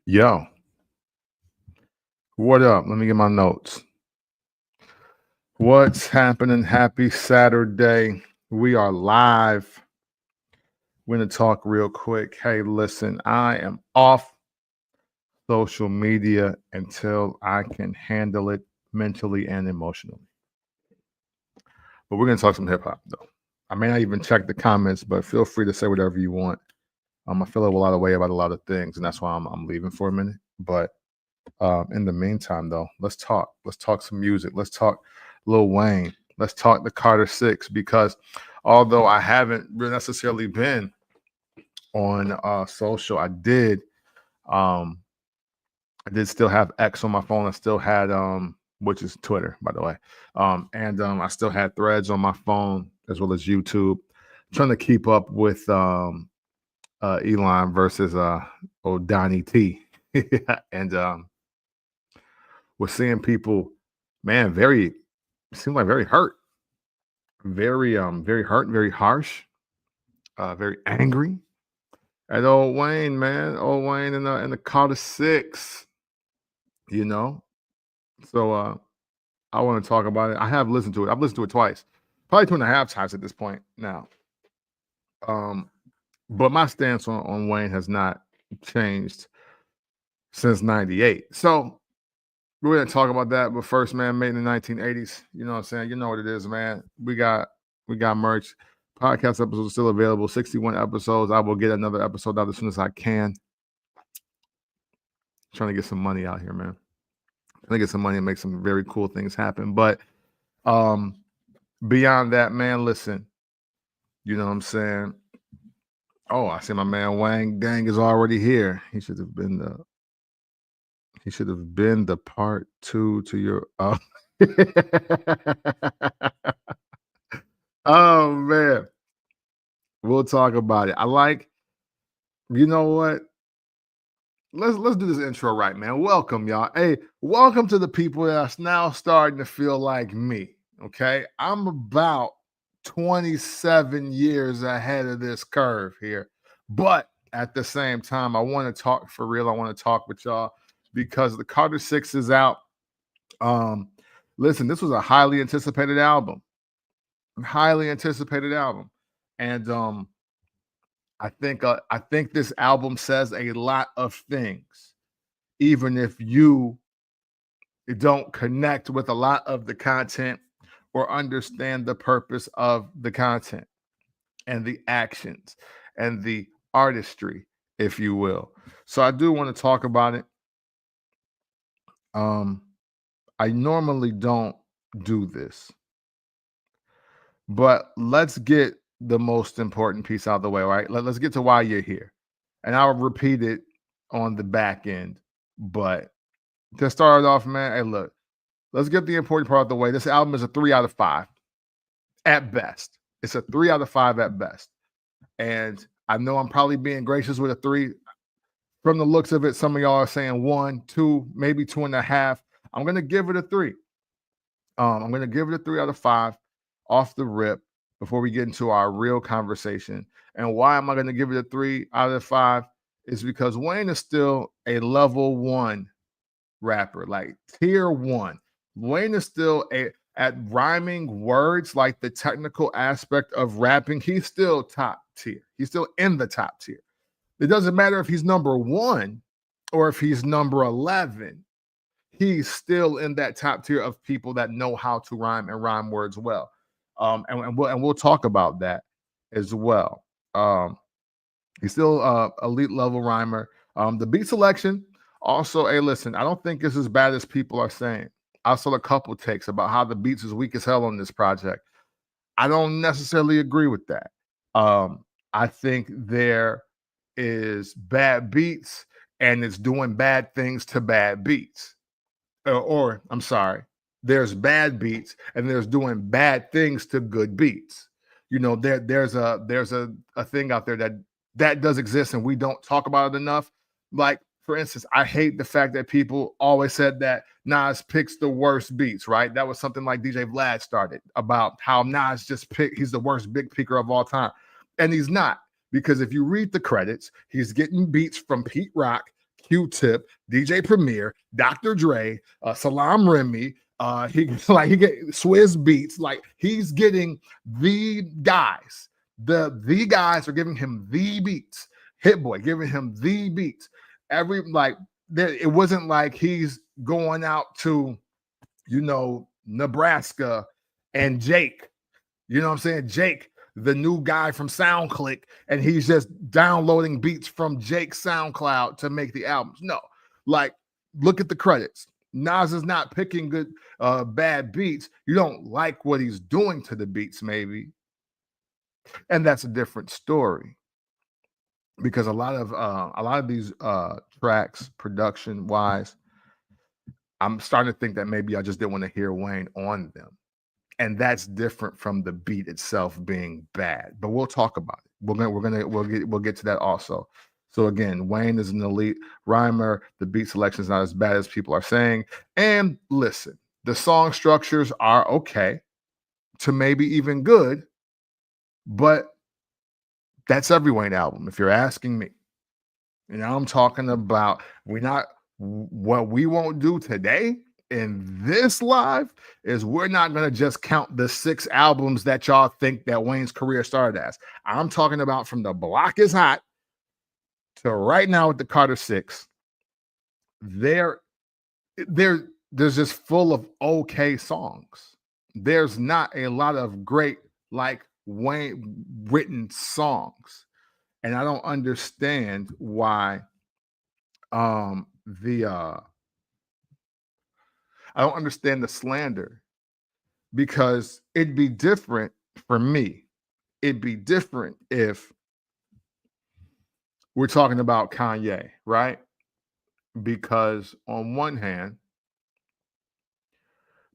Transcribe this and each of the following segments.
Yo, what up? Let me get my notes. What's happening? Happy Saturday. We are live. We're going to talk real quick. Hey, listen, I am off social media until I can handle it mentally and emotionally. But we're going to talk some hip hop, though. I may not even check the comments, but feel free to say whatever you want. I feel a lot of way about a lot of things, and that's why I'm leaving for a minute. But in the meantime, though, let's talk. Let's talk some music. Let's talk Lil Wayne. Let's talk the Carter Six, because although I haven't really necessarily been on social, I did still have X on my phone. I still had which is Twitter, by the way. And I still had Threads on my phone as well as YouTube, trying to keep up with Elon versus Donnie T. And we're seeing people, man, seem like very hurt, very hurt, very harsh, very angry at old Wayne, man. Old Wayne in the Carter Six, you know. So I want to talk about it. I have listened to it. I've listened to it twice, probably 2.5 times at this point now. But my stance on Wayne has not changed since '98. So we're going to talk about that. But first, man, made in the 1980s. You know what I'm saying? You know what it is, man. We got merch. Podcast episodes are still available. 61 episodes. I will get another episode out as soon as I can. Trying to get some money out here, man. Trying to get some money and make some very cool things happen. But beyond that, man, listen. You know what I'm saying? Oh, I see my man Wang Gang is already here. He should have been the part 2 to your oh man. We'll talk about it. You know what? Let's do this intro right, man. Welcome, y'all. Hey, welcome to the people that's now starting to feel like me. Okay. I'm about 27 years ahead of this curve here. But at the same time, I want to talk for real. I want to talk with y'all because the Carter Six is out. Listen, this was a highly anticipated album. And I think this album says a lot of things, even if you don't connect with a lot of the content or understand the purpose of the content and the actions and the artistry, if you will. So I do want to talk about it. I normally don't do this, but let's get the most important piece out of the way, right? Let's get to why you're here. And I'll repeat it on the back end. But to start off, man, hey, look, let's get the important part out of the way. This album is a 3 out of 5 at best. It's a 3 out of 5 at best. And I know I'm probably being gracious with a 3. From the looks of it, some of y'all are saying 1, 2, maybe 2.5. I'm going to give it a 3. I'm going to give it a 3 out of 5 off the rip before we get into our real conversation. And why am I going to give it a 3 out of 5? Is because Wayne is still a level 1 rapper, like tier 1. Wayne is still at rhyming words, like the technical aspect of rapping. He's still top tier. He's still in the top tier. It doesn't matter if he's number 1 or if he's number 11. He's still in that top tier of people that know how to rhyme and rhyme words well. And we'll talk about that as well. He's still elite level rhymer. The beat selection also, hey, listen, I don't think it's as bad as people are saying. I saw a couple takes about how the beats is weak as hell on this project. I don't necessarily agree with that. I think there is bad beats and it's doing bad things to bad beats. Or I'm sorry, there's bad beats and there's doing bad things to good beats. You know, there's a thing out there that does exist and we don't talk about it enough. Like, for instance, I hate the fact that people always said that Nas picks the worst beats, right? That was something like DJ Vlad started about how Nas he's the worst big picker of all time. And he's not. because if you read the credits, he's getting beats from Pete Rock, Q-Tip, DJ Premier, Dr. Dre, Salam Remy. He get Swizz Beats. Like he's getting the guys. The guys are giving him the beats. Hit Boy giving him the beats. It wasn't like he's going out to Nebraska and Jake. You know what I'm saying? Jake, the new guy from SoundClick, and he's just downloading beats from Jake's SoundCloud to make the albums. No, like look at the credits. Nas is not picking good, bad beats. You don't like what he's doing to the beats, maybe, and that's a different story. Because a lot of these tracks, production wise, I'm starting to think that maybe I just didn't want to hear Wayne on them. And that's different from the beat itself being bad. But we'll talk about it. We'll get to that also. So again, Wayne is an elite rhymer. The beat selection is not as bad as people are saying. And listen, the song structures are okay to maybe even good, but that's every Wayne album, if you're asking me. And I'm talking about what we won't do today in this live is we're not going to just count the 6 albums that y'all think that Wayne's career started as. I'm talking about from The Block Is Hot to right now with the Carter 6. There's just full of okay songs. There's not a lot of great like Wayne written songs. And I don't understand why I don't understand the slander, because it'd be different for me. It'd be different if we're talking about Kanye, right? Because on one hand,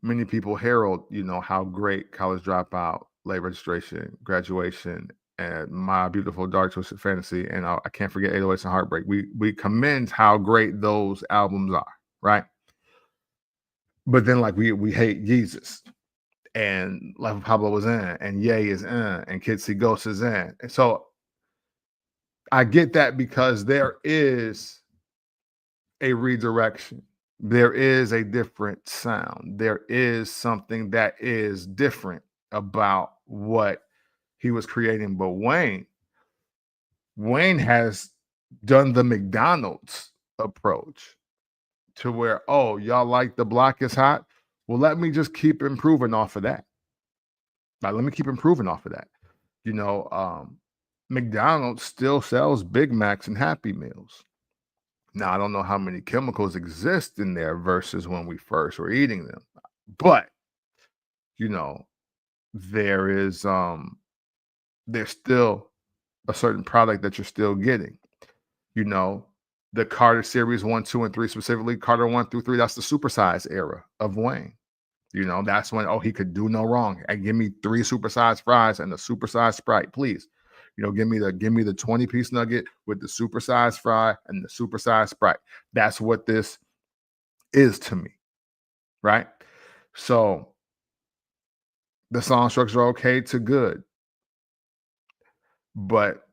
many people herald, how great College Dropout, Late Registration, Graduation, and My Beautiful Dark Twisted Fantasy, and I can't forget 808s and Heartbreak. We commend how great those albums are, right? But then like we hate Jesus, and Life of Pablo was in, and Ye is in, and Kids See Ghosts is in. And so I get that because there is a redirection. There is a different sound. There is something that is different about what he was creating. But Wayne has done the McDonald's approach to where, oh, y'all like The Block Is Hot? Well, let me just keep improving off of that. Let me keep improving off of that. McDonald's still sells Big Macs and Happy Meals. Now, I don't know how many chemicals exist in there versus when we first were eating them. But, there is there's still a certain product that you're still getting. The Carter series 1, 2, and 3, specifically Carter 1 through 3, that's the supersize era of Wayne. That's when, he could do no wrong. And give me 3 supersized fries and a supersized Sprite, please. Give me the 20-piece nugget with the supersized fry and the supersized Sprite. That's what this is to me, right? So the song structure are okay to good, but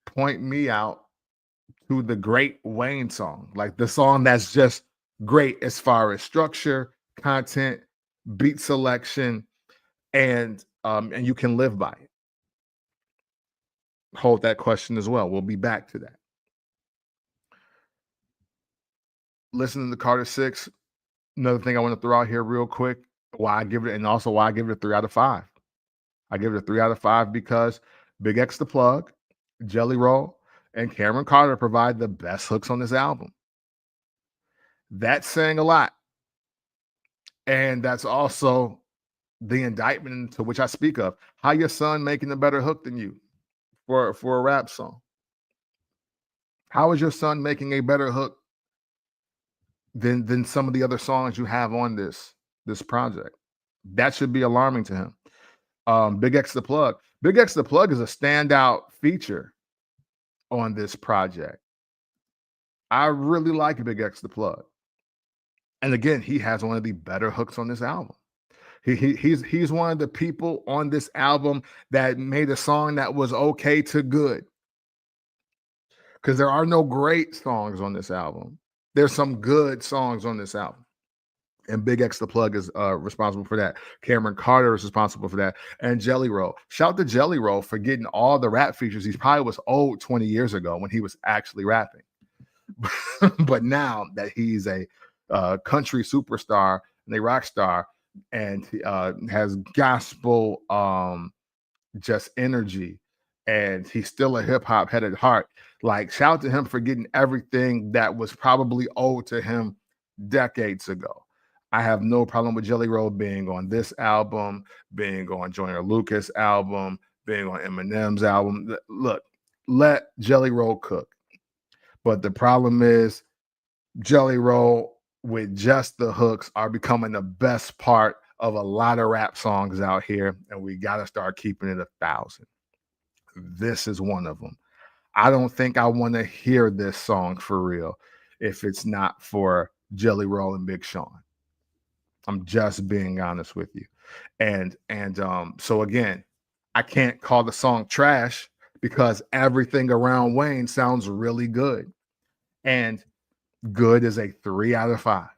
point me out to the great Wayne song, like the song that's just great as far as structure, content, beat selection, and you can live by it. Hold that question as well. We'll be back to that. Listening to Carter 6, another thing I want to throw out here real quick, why I give it a 3 out of 5. I give it a 3 out of 5 because Big X the Plug, Jelly Roll, and Cameron Carter provide the best hooks on this album. That's saying a lot. And that's also the indictment to which I speak of. How your son making a better hook than you for a rap song? How is your son making a better hook than some of the other songs you have on this project? That should be alarming to him. Big X the Plug. Big X the Plug is a standout feature on this project. I really like Big X the Plug. And again, he has one of the better hooks on this album. He's one of the people on this album that made a song that was okay to good. Because there are no great songs on this album. There's some good songs on this album. And Big X the Plug is responsible for that. Cameron Carter is responsible for that. And Jelly Roll. Shout to Jelly Roll for getting all the rap features. He probably was old 20 years ago when he was actually rapping. But now that he's a country superstar and a rock star and has gospel just energy, and he's still a hip hop head at heart. Like, shout out to him for getting everything that was probably owed to him decades ago. I have no problem with Jelly Roll being on this album, being on Joyner Lucas album, being on Eminem's album. Look, let Jelly Roll cook. But the problem is Jelly Roll with just the hooks are becoming the best part of a lot of rap songs out here, and we got to start keeping it 1,000. This is one of them. I don't think I want to hear this song for real if it's not for Jelly Roll and Big Sean. I'm just being honest with you. And so again, I can't call the song trash because everything around Wayne sounds really good. And good is a 3 out of 5.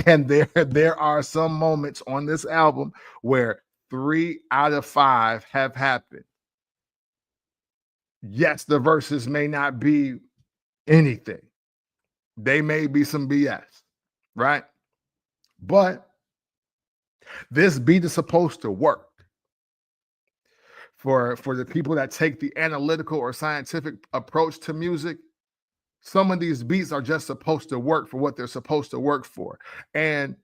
And there are some moments on this album where 3 out of 5 have happened. Yes, the verses may not be anything. They may be some BS, right? But this beat is supposed to work. For the people that take the analytical or scientific approach to music, some of these beats are just supposed to work for what they're supposed to work for. And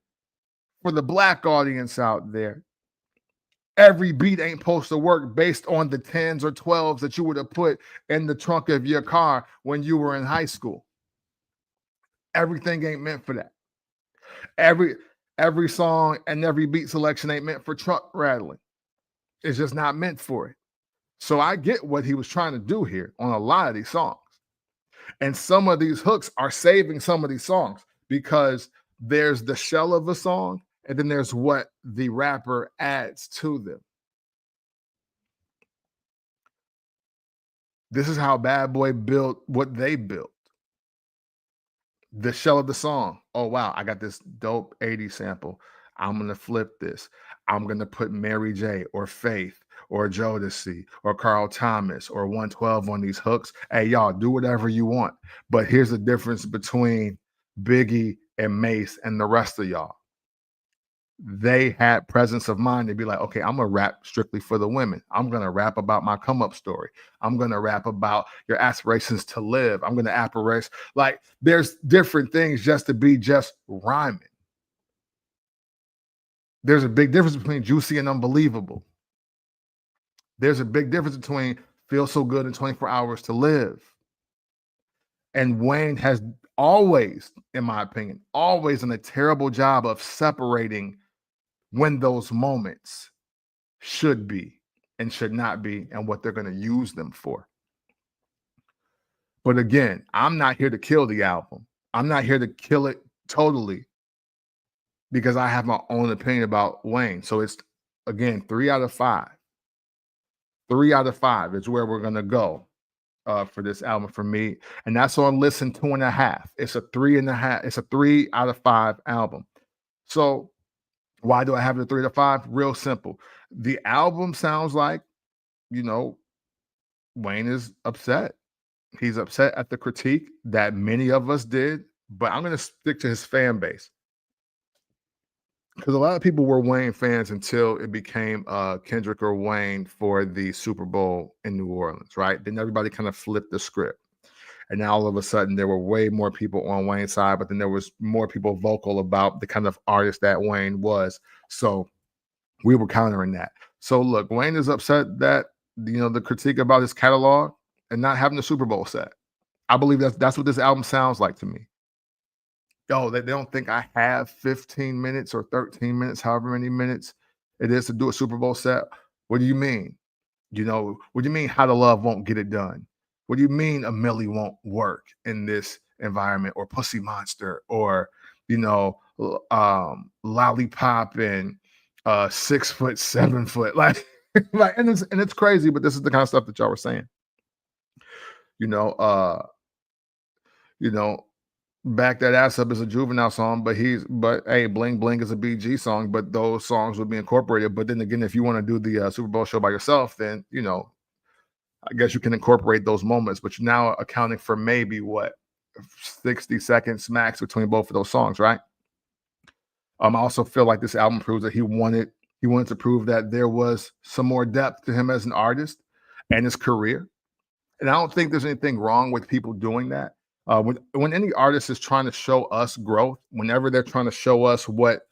for the Black audience out there, every beat ain't supposed to work based on the 10s or 12s that you would have put in the trunk of your car when you were in high school. Everything ain't meant for that. Every song and every beat selection ain't meant for truck rattling. It's just not meant for it. So I get what he was trying to do here on a lot of these songs. And some of these hooks are saving some of these songs because there's the shell of a song and then there's what the rapper adds to them. This is how Bad Boy built what they built. The shell of the song. Oh, wow, I got this dope 80s sample. I'm going to flip this. I'm going to put Mary J. or Faith or Jodeci or Carl Thomas or 112 on these hooks. Hey, y'all, do whatever you want. But here's the difference between Biggie and Mace and the rest of y'all. They had presence of mind to be like, okay, I'm going to rap strictly for the women. I'm going to rap about my come up story. I'm going to rap about your aspirations to live. I'm going to apparate. Like, there's different things just to be just rhyming. There's a big difference between juicy and unbelievable. There's a big difference between feel so good in 24 hours to live. And Wayne has always, in my opinion, always done a terrible job of separating when those moments should be and should not be and what they're going to use them for. But again, I'm not here to kill the album. I'm not here to kill it totally because I have my own opinion about Wayne. So it's, again, 3 out of 5. 3 out of 5 is where we're going to go for this album for me. And that's on Listen 2.5. It's a 3.5. It's a 3 out of 5 album. So why do I have the 3 to 5? Real simple. The album sounds like, Wayne is upset. He's upset at the critique that many of us did, but I'm going to stick to his fan base. Because a lot of people were Wayne fans until it became Kendrick or Wayne for the Super Bowl in New Orleans, right? Then everybody kind of flipped the script. And now all of a sudden there were way more people on Wayne's side, but then there was more people vocal about the kind of artist that Wayne was. So we were countering that. So look, Wayne is upset that, the critique about his catalog and not having the Super Bowl set. I believe that's what this album sounds like to me. Yo, they don't think I have 15 minutes or 13 minutes, however many minutes it is to do a Super Bowl set. What do you mean? What do you mean How to Love won't get it done? What do you mean A Milli won't work in this environment, or Pussy Monster, or, Lollipop and 6 foot, 7 foot, like, like, and it's crazy, but this is the kind of stuff that y'all were saying. You know, you know, Back That Ass Up is a Juvenile song, but hey, Bling Bling is a BG song, but those songs would be incorporated. But then again, if you want to do the Super Bowl show by yourself, then I guess you can incorporate those moments, but you're now accounting for maybe what 60 seconds max between both of those songs, right? I also feel like this album proves that he wanted to prove that there was some more depth to him as an artist and his career. And I don't think there's anything wrong with people doing that. When any artist is trying to show us growth, whenever they're trying to show us what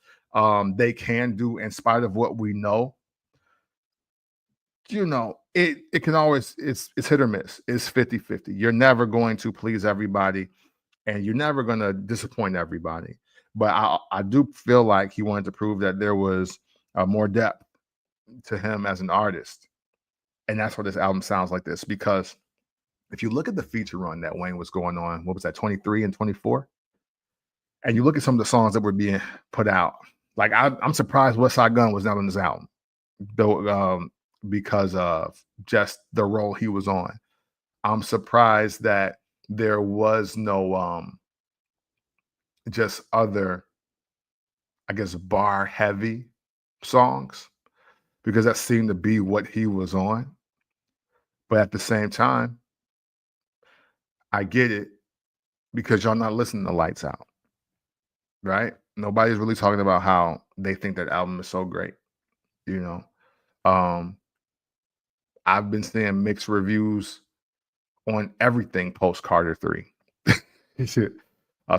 they can do in spite of what we know, it can always it's hit or miss. It's 50-50. You're never going to please everybody, and you're never going to disappoint everybody. But I do feel like he wanted to prove that there was more depth to him as an artist, and that's why this album sounds like this. Because if you look at the feature run that Wayne was going on, what was that, 23 and 24, and you look at some of the songs that were being put out, like I'm surprised West Side Gun was not on this album, though, because of just the role he was on. I'm surprised that there was no just other, I guess, bar heavy songs, because that seemed to be what he was on. But at the same time, I get it, because y'all not listening to Lights Out, right? Nobody's really talking about how they think that album is so great, you know. I've been seeing mixed reviews on everything post Carter 3.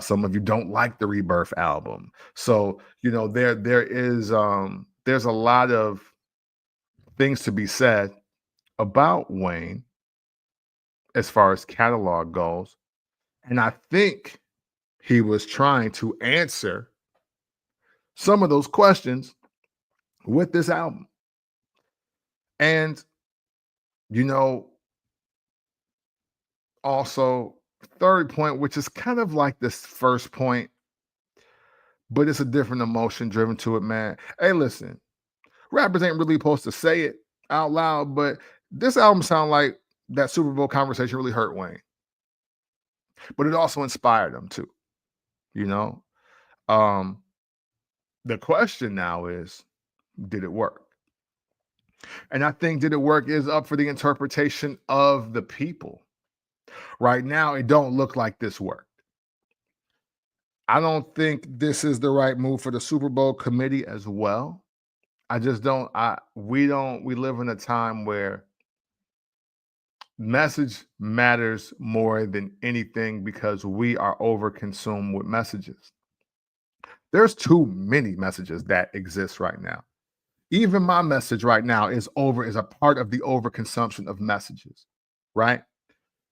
Some of you don't like the Rebirth album. So, there is there's a lot of things to be said about Wayne as far as catalog goes. And I think he was trying to answer some of those questions with this album. And, also, third point, which is kind of like this first point, but it's a different emotion driven to it, man. Hey, listen, rappers ain't really supposed to say it out loud, but this album sound like that Super Bowl conversation really hurt Wayne, but it also inspired him too. Um, the question now is, did it work? And I think did it work is up for the interpretation of the people. Right now, it don't look like this worked. I don't think this is the right move for the Super Bowl committee as well. I just don't. We live in a time where message matters more than anything, because we are overconsumed with messages. There's too many messages that exist right now. Even my message right now is a part of the overconsumption of messages, right?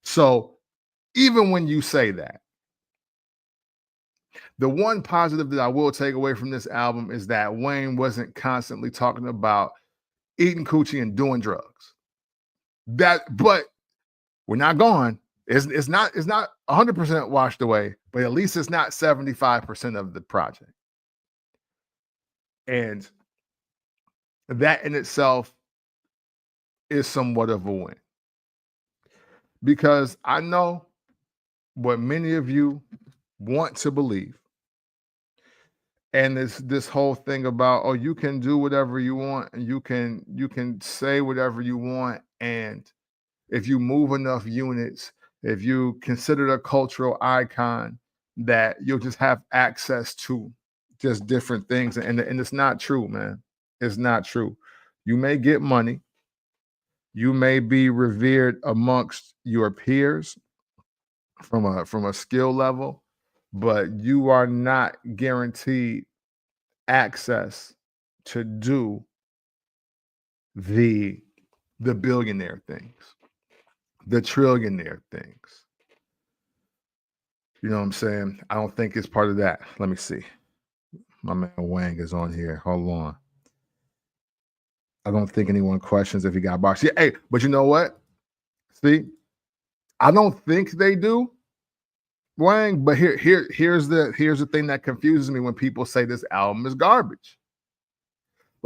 So even when you say that, the one positive that I will take away from this album is that Wayne wasn't constantly talking about eating coochie and doing drugs. But we're not gone. It's not 100% washed away, but at least it's not 75% of the project. And that in itself is somewhat of a win, because I know what many of you want to believe. And this whole thing about, oh, you can do whatever you want, and you can say whatever you want, and if you move enough units, if you consider a cultural icon, that you'll just have access to just different things. And it's not true, man. It's not true. You may get money. You may be revered amongst your peers from a skill level, but you are not guaranteed access to do the billionaire things, the trillionaire things. You know what I'm saying? I don't think it's part of that. Let me see. My man Wang is on here. Hold on. I don't think anyone questions if he got boxed. Yeah, hey, but you know what? See, I don't think they do, Wang. But here's the thing that confuses me when people say this album is garbage.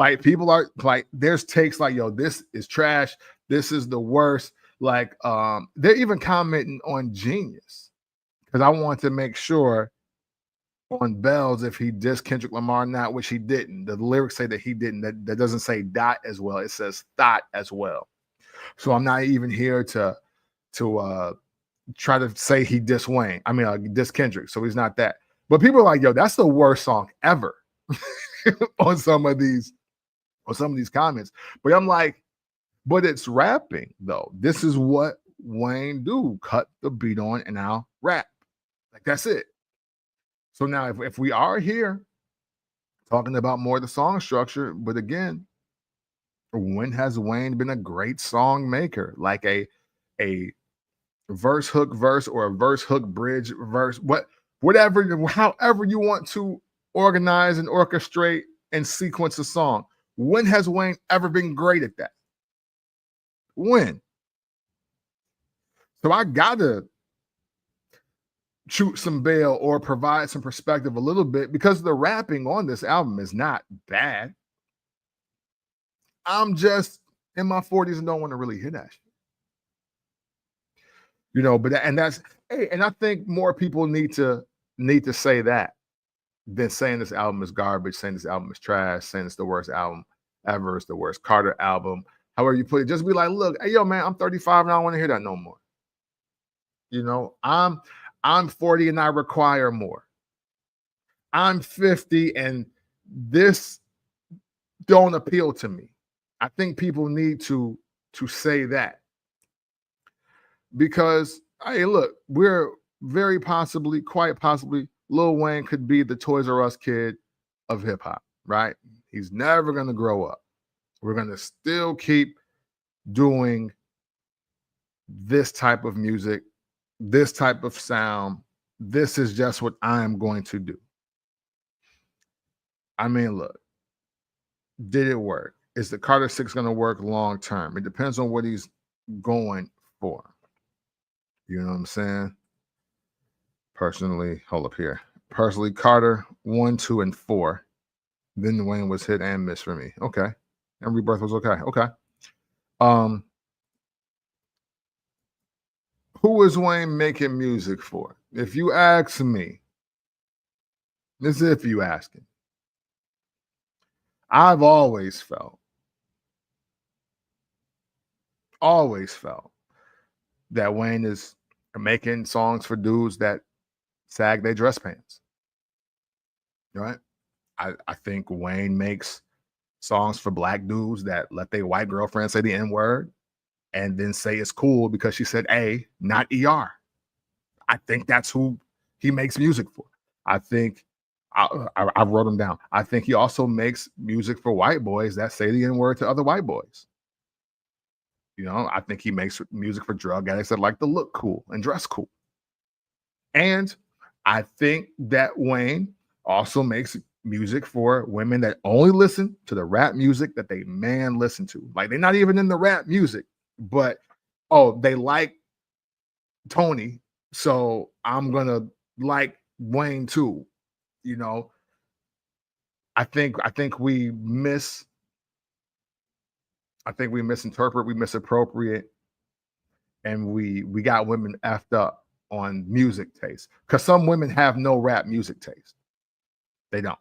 Like people are like, there's takes like, yo, this is trash. This is the worst. Like, they're even commenting on Genius because I want to make sure on Bells if he dissed Kendrick Lamar or not, which he didn't. The lyrics say that he didn't. That doesn't say dot as well. It says thought as well. So I'm not even here to try to say he dissed Wayne. I mean, dissed Kendrick. So he's not that. But people are like, yo, that's the worst song ever on some of these comments. But I'm like, but it's rapping though. This is what Wayne do. Cut the beat on and I'll rap. Like that's it. So now if we are here talking about more of the song structure, but again, when has Wayne been a great song maker? Like a verse hook verse or a verse hook bridge verse, whatever, however you want to organize and orchestrate and sequence a song. When has Wayne ever been great at that? When? So I gotta shoot some bail or provide some perspective a little bit because the rapping on this album is not bad. I'm just in my 40s and don't want to really hear that shit. You know, but that's hey, and I think more people need to say that than saying this album is garbage, saying this album is trash, saying it's the worst album ever, it's the worst Carter album. However you put it, just be like, look, hey yo, man, I'm 35 and I don't want to hear that no more. You know, I'm 40 and I require more. I'm 50 and this don't appeal to me. I think people need to say that because hey, look, we're very possibly, quite possibly, Lil Wayne could be the Toys R Us kid of hip hop, right? He's never gonna grow up. We're gonna still keep doing this type of music, this type of sound. This is just what I am going to do. I mean, look, did it work? Is the Carter 6 going to work long term? It depends on what he's going for. You know what I'm saying? Personally, hold up here. Personally, Carter 1, 2, and 4. Then Wayne was hit and miss for me. Okay. And Rebirth was okay. Okay. Who is Wayne making music for? If you ask me, this is if you asking. I've always felt that Wayne is making songs for dudes that sag their dress pants. Right? I think Wayne makes songs for black dudes that let their white girlfriend say the N-word and then say it's cool because she said A, not ER. I think that's who he makes music for. I think I wrote him down. I think he also makes music for white boys that say the N-word to other white boys. You know, I think he makes music for drug addicts that like to look cool and dress cool. And I think that Wayne also makes music for women that only listen to the rap music that they man listen to. Like they're not even in the rap music, but they like Tony, so I'm gonna like Wayne too. You know, I think we misinterpret, we misappropriate, and we got women effed up on music taste because some women have no rap music taste. They don't.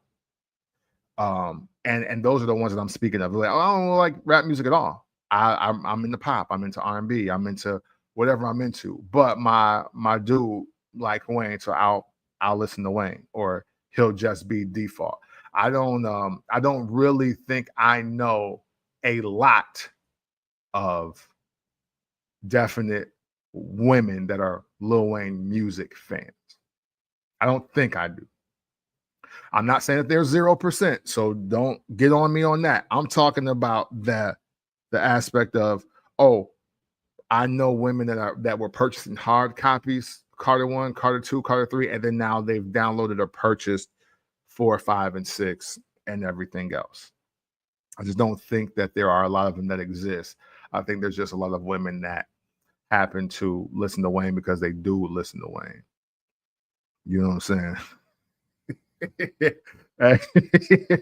And those are the ones that I'm speaking of. Like, I don't like rap music at all. I'm into pop. I'm into R&B. I'm into whatever I'm into. But my dude like Wayne, so I'll listen to Wayne, or he'll just be default. I don't really think I know a lot of definite women that are Lil Wayne music fans. I don't think I do. I'm not saying that they're 0%, so don't get on me on that. I'm talking about the aspect of, I know women that were purchasing hard copies, Carter 1, Carter 2, Carter 3, and then now they've downloaded or purchased 4, 5, and 6 and everything else. I just don't think that there are a lot of them that exist. I think there's just a lot of women that happen to listen to Wayne because they do listen to Wayne. You know what I'm saying?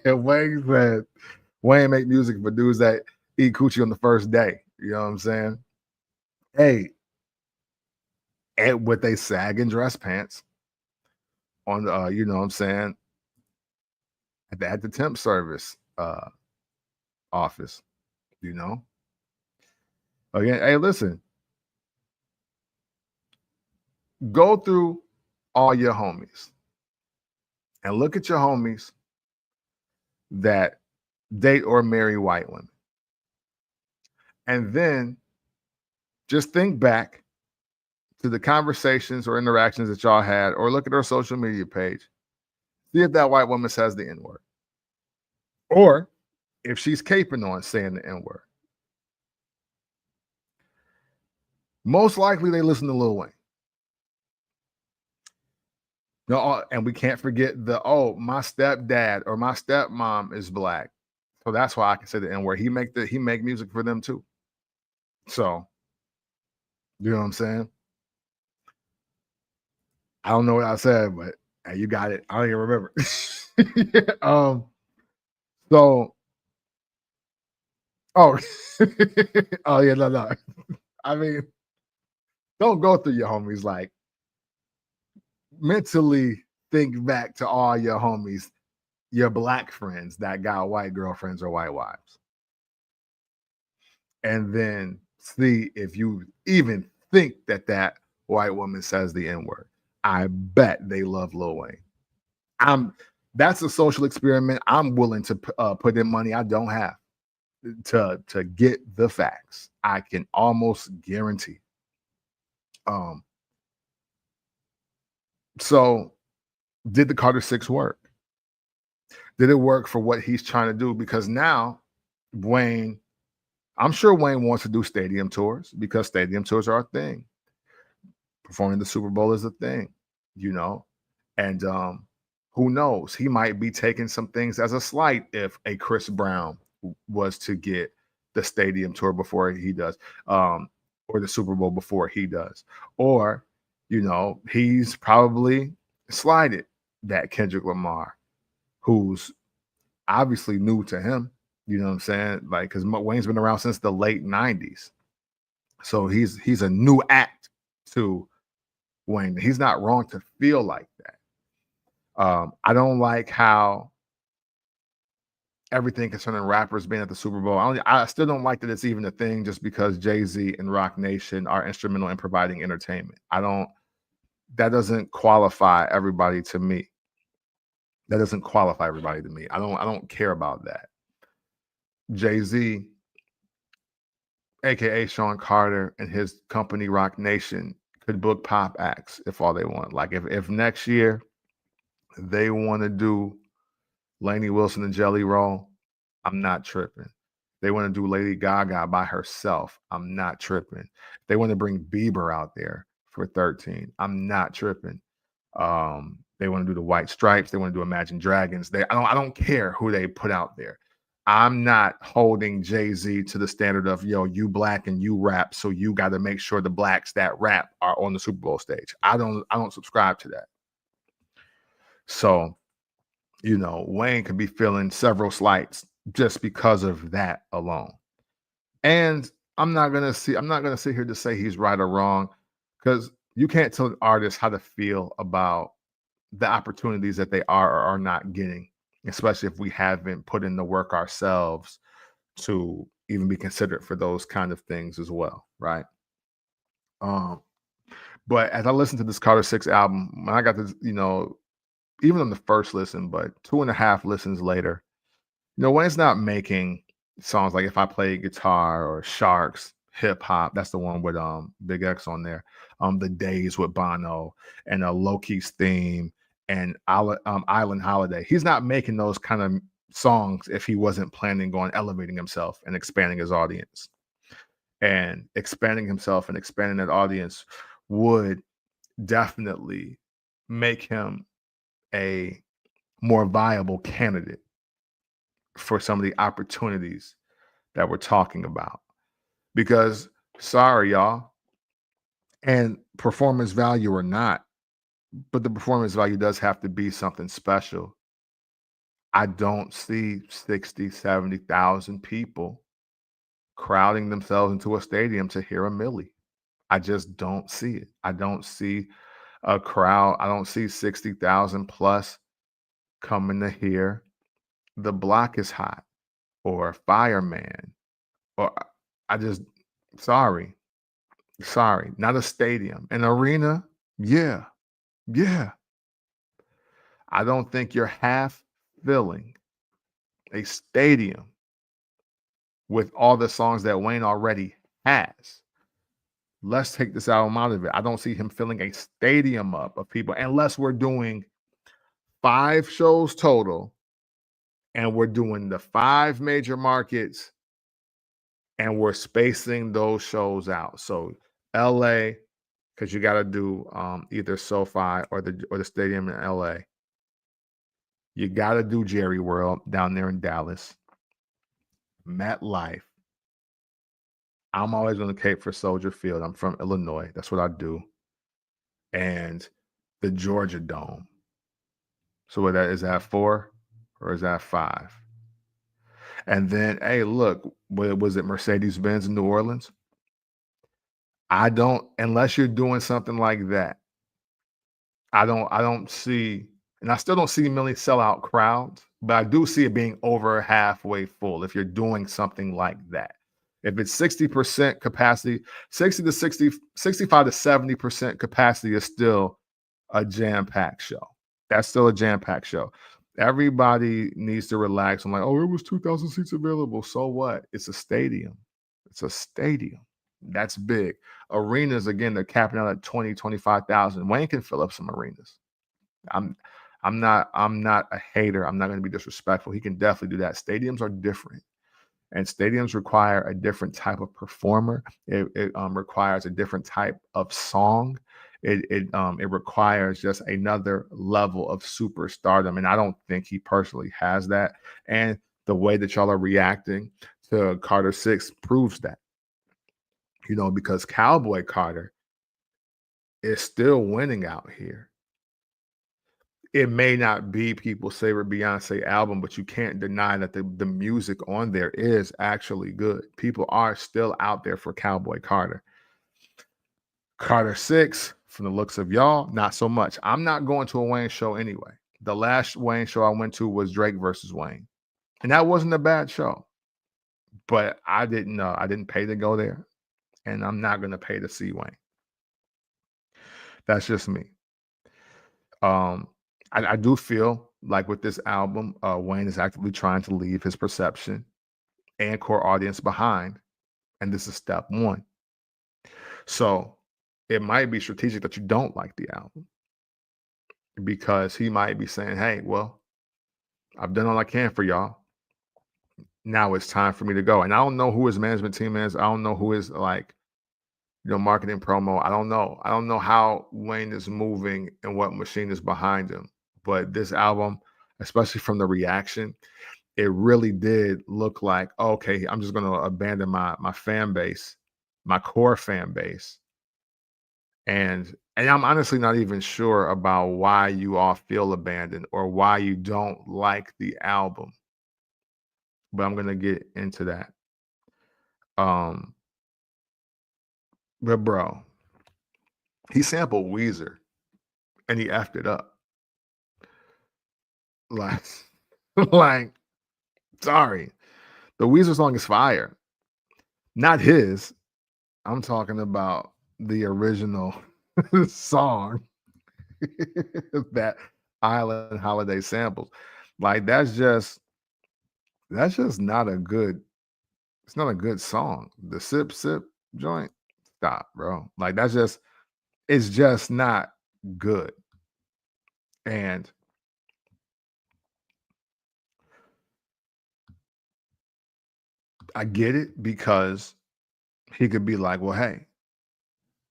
Wayne Wayne make music for dudes that eat coochie on the first day. You know what I'm saying? Hey, and with a sagging dress pants on the, you know what I'm saying, at the temp service office, you know. Again, hey, listen, go through all your homies and look at your homies that date or marry white women. And then just think back to the conversations or interactions that y'all had, or look at her social media page. See if that white woman says the N word, or if she's caping on saying the N word. Most likely they listen to Lil Wayne. No, and we can't forget the my stepdad or my stepmom is black, so that's why I can say the N word. He make music for them too. So you know what I'm saying? I don't know what I said, but hey, you got it. I don't even remember. So oh oh yeah, no. I mean, don't go through your homies like mentally think back to all your homies, your black friends that got white girlfriends or white wives. And then see if you even think that that white woman says the N word. I bet they love Lil Wayne. I'm That's a social experiment I'm willing to put in money I don't have to get the facts. I can almost guarantee. Um, so did the Carter Six work? Did it work for what he's trying to do? Because now Wayne, I'm sure Wayne wants to do stadium tours because stadium tours are a thing. Performing the Super Bowl is a thing, you know, and who knows? He might be taking some things as a slight if a Chris Brown was to get the stadium tour before he does, or the Super Bowl before he does, or you know, he's probably slided that Kendrick Lamar, who's obviously new to him. You know what I'm saying? Like, because Wayne's been around since the late '90s, so he's a new act to Wayne. He's not wrong to feel like that. I don't like how everything concerning rappers being at the Super Bowl. I still don't like that it's even a thing just because Jay-Z and Rock Nation are instrumental in providing entertainment. That doesn't qualify everybody to me. That doesn't qualify everybody to me. I don't care about that. Jay-Z, aka Sean Carter, and his company Rock Nation could book pop acts if all they want. Like if next year they want to do Lainey Wilson and Jelly Roll, I'm not tripping. They want to do Lady Gaga by herself, I'm not tripping. They want to bring Bieber out there for 13, I'm not tripping. They want to do the White Stripes, they want to do Imagine Dragons. I don't care who they put out there. I'm not holding Jay-Z to the standard of, yo, you black and you rap, so you got to make sure the blacks that rap are on the Super Bowl stage. I don't subscribe to that. So, you know, Wayne could be feeling several slights just because of that alone. And I'm not gonna sit here to say he's right or wrong, because you can't tell an artist how to feel about the opportunities that they are or are not getting, especially if we haven't put in the work ourselves to even be considered for those kind of things as well, right? Um, but as I listened to this Carter Six album, when I got this, you know, even on the first listen, but 2.5 listens later, you know, Wayne's not making songs like If I Played Guitar or Sharks, Hip Hop. That's the one with Big X on there. The Days with Bono and Loki's Theme and Island Holiday. He's not making those kind of songs if he wasn't planning on elevating himself and expanding his audience. And expanding himself and expanding that audience would definitely make him a more viable candidate for some of the opportunities that we're talking about. Because, sorry, y'all, and performance value or not, but the performance value does have to be something special. I don't see 60, 70,000 people crowding themselves into a stadium to hear a Millie. I just don't see it. I don't see a crowd. I don't see 60,000 plus coming to hear The Block is Hot or Fireman or I just sorry. Sorry, not a stadium. An arena? Yeah. Yeah. I don't think you're half filling a stadium with all the songs that Wayne already has. Let's take this album out of it. I don't see him filling a stadium up of people unless we're doing 5 shows total and we're doing the 5 major markets and we're spacing those shows out. So LA, because you got to do either SoFi or the stadium in LA. You got to do Jerry World down there in Dallas, MetLife. I'm always going to cape for Soldier Field. I'm from Illinois. That's what I do. And the Georgia Dome. So what that is that 4 or is that 5? And then, hey, look, was it Mercedes-Benz in New Orleans? I don't, unless you're doing something like that. I don't see, and I still don't see many sellout crowds, but I do see it being over halfway full if you're doing something like that. If it's 60% capacity, 60 to 60, 65 to 70% capacity is still a jam-packed show. That's still a jam-packed show. Everybody needs to relax. I'm like, oh, it was 2,000 seats available. So what? It's a stadium. It's a stadium. That's big. Arenas, again, they're capping out at 20, 25,000. Wayne can fill up some arenas. I'm I'm not a hater. I'm not going to be disrespectful. He can definitely do that. Stadiums are different. And stadiums require a different type of performer. It requires a different type of song. It requires just another level of superstardom, and I don't think he personally has that. And the way that y'all are reacting to Carter 6 proves that. Because Cowboy Carter is still winning out here. It may not be people's favorite Beyonce album, but you can't deny that the music on there is actually good. People are still out there for Cowboy Carter. Carter 6, from the looks of y'all, not so much. I'm not going to a Wayne show anyway. The last Wayne show I went to was Drake versus Wayne. And that wasn't a bad show. But I didn't pay to go there. And I'm not going to pay to see Wayne. That's just me. I do feel like with this album, Wayne is actively trying to leave his perception and core audience behind. And this is step 1. So it might be strategic that you don't like the album because he might be saying, hey, well, I've done all I can for y'all. Now it's time for me to go. And I don't know who his management team is. I don't know who his marketing promo. I don't know. I don't know how Wayne is moving and what machine is behind him. But this album, especially from the reaction, it really did look like, okay, I'm just going to abandon my fan base, my core fan base. And I'm honestly not even sure about why you all feel abandoned or why you don't like the album. But I'm going to get into that. But bro, he sampled Weezer and he effed it up. Like, like, sorry. The Weezer song is fire. Not his. I'm talking about the original song that Island Holiday samples. Like that's just not a good, it's not a good song. The sip sip joint, stop, bro. Like it's just not good. And I get it because he could be like, well, hey,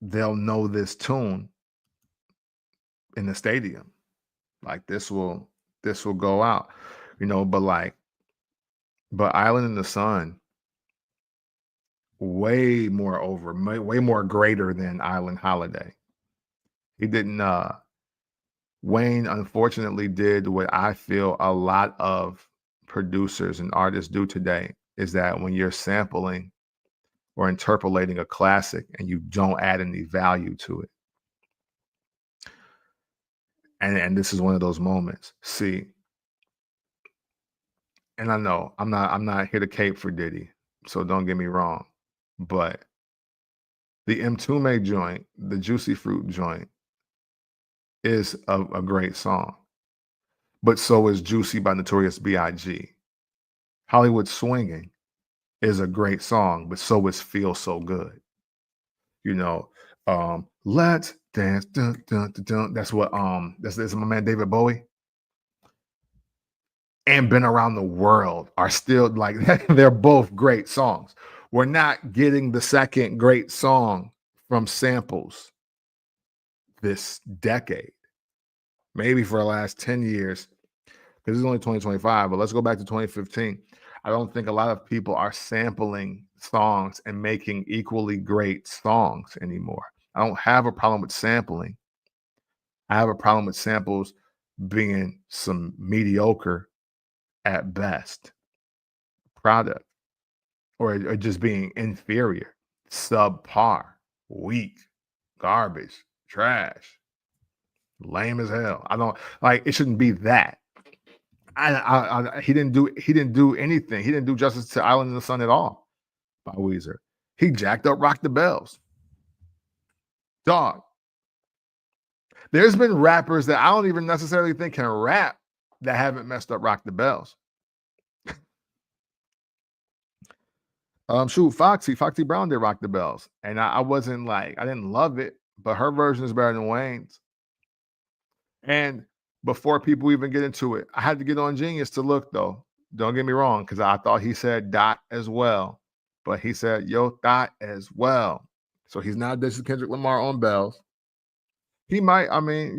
they'll know this tune in the stadium. Like this will go out, but Island in the Sun, way more greater than Island Holiday. He didn't Wayne unfortunately did what I feel a lot of producers and artists do today, is that when you're sampling or interpolating a classic and you don't add any value to it. And this is one of those moments. See, and I know I'm not here to cape for Diddy, so don't get me wrong. But the M2 joint, the Juicy Fruit joint, is a great song. But so is Juicy by Notorious B.I.G. Hollywood Swinging is a great song, but so is Feel So Good. You know, Let's Dance, dun, dun, dun, dun. That's my man David Bowie. And Been Around the World are still like they're both great songs. We're not getting the second great song from samples this decade. Maybe for the last 10 years, because it's only 2025, but let's go back to 2015. I don't think a lot of people are sampling songs and making equally great songs anymore. I don't have a problem with sampling. I have a problem with samples being some mediocre at best product, or just being inferior, subpar, weak, garbage, trash, lame as hell. I don't like it shouldn't be that. He didn't do anything. He didn't do justice to Island in the Sun at all by Weezer. He jacked up Rock the Bells. Dog. There's been rappers that I don't even necessarily think can rap that haven't messed up Rock the Bells. Shoot, Foxy Brown did Rock the Bells. And I wasn't like, I didn't love it, but her version is better than Wayne's. And before people even get into it, I had to get on Genius to look though. Don't get me wrong, because I thought he said dot as well, but he said yo dot as well. So he's not dissing Kendrick Lamar on Bells. He might, I mean,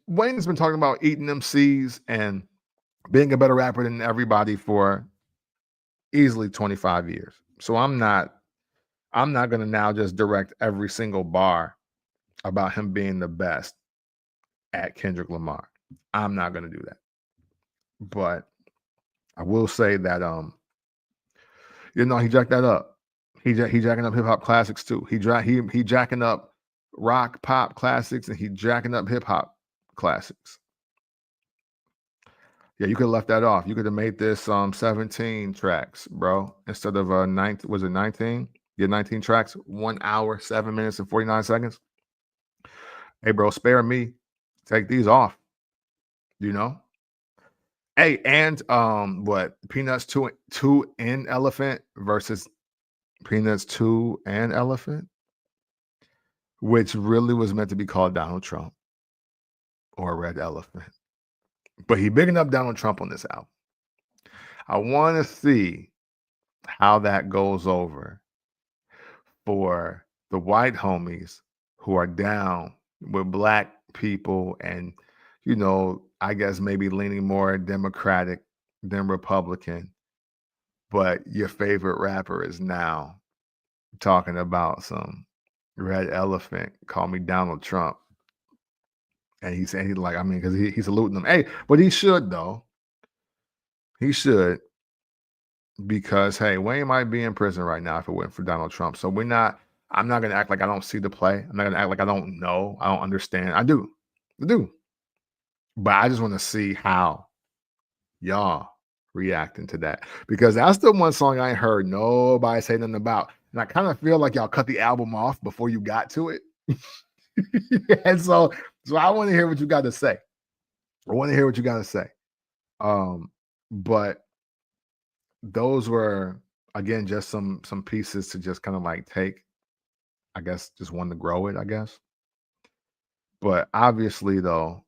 Wayne's been talking about eating them C's and being a better rapper than everybody for easily 25 years. So I'm not gonna now just direct every single bar about him being the best at Kendrick Lamar. I'm not gonna do that. But I will say that he jacked that up. He jacking up hip hop classics too. He jacking up rock pop classics and he jacking up hip hop classics. Yeah, you could have left that off. You could have made this 17 tracks, bro, instead of 19. Was it 19? Yeah, 19 tracks, 1 hour, 7 minutes, and 49 seconds. Hey, bro, spare me. Take these off. You know. Hey, and what Peanuts two and Elephant versus Peanuts 2 and Elephant, which really was meant to be called Donald Trump or Red Elephant. But he bigging up Donald Trump on this album. I want to see how that goes over for the white homies who are down with black people and, I guess maybe leaning more Democratic than Republican. But your favorite rapper is now talking about some Red Elephant, call me Donald Trump. And he's saying, because he's saluting them. Hey, but he should, though. He should, because, hey, Wayne might be in prison right now if it went for Donald Trump. So I'm not going to act like I don't see the play. I'm not going to act like I don't know. I don't understand. I do. But I just want to see how y'all reacting to that. Because that's the one song I ain't heard nobody say nothing about. And I kind of feel like y'all cut the album off before you got to it. And so I want to hear what you got to say. But those were, again, just some pieces to just kind of like take, I guess, just one to grow it, I guess. But obviously, though,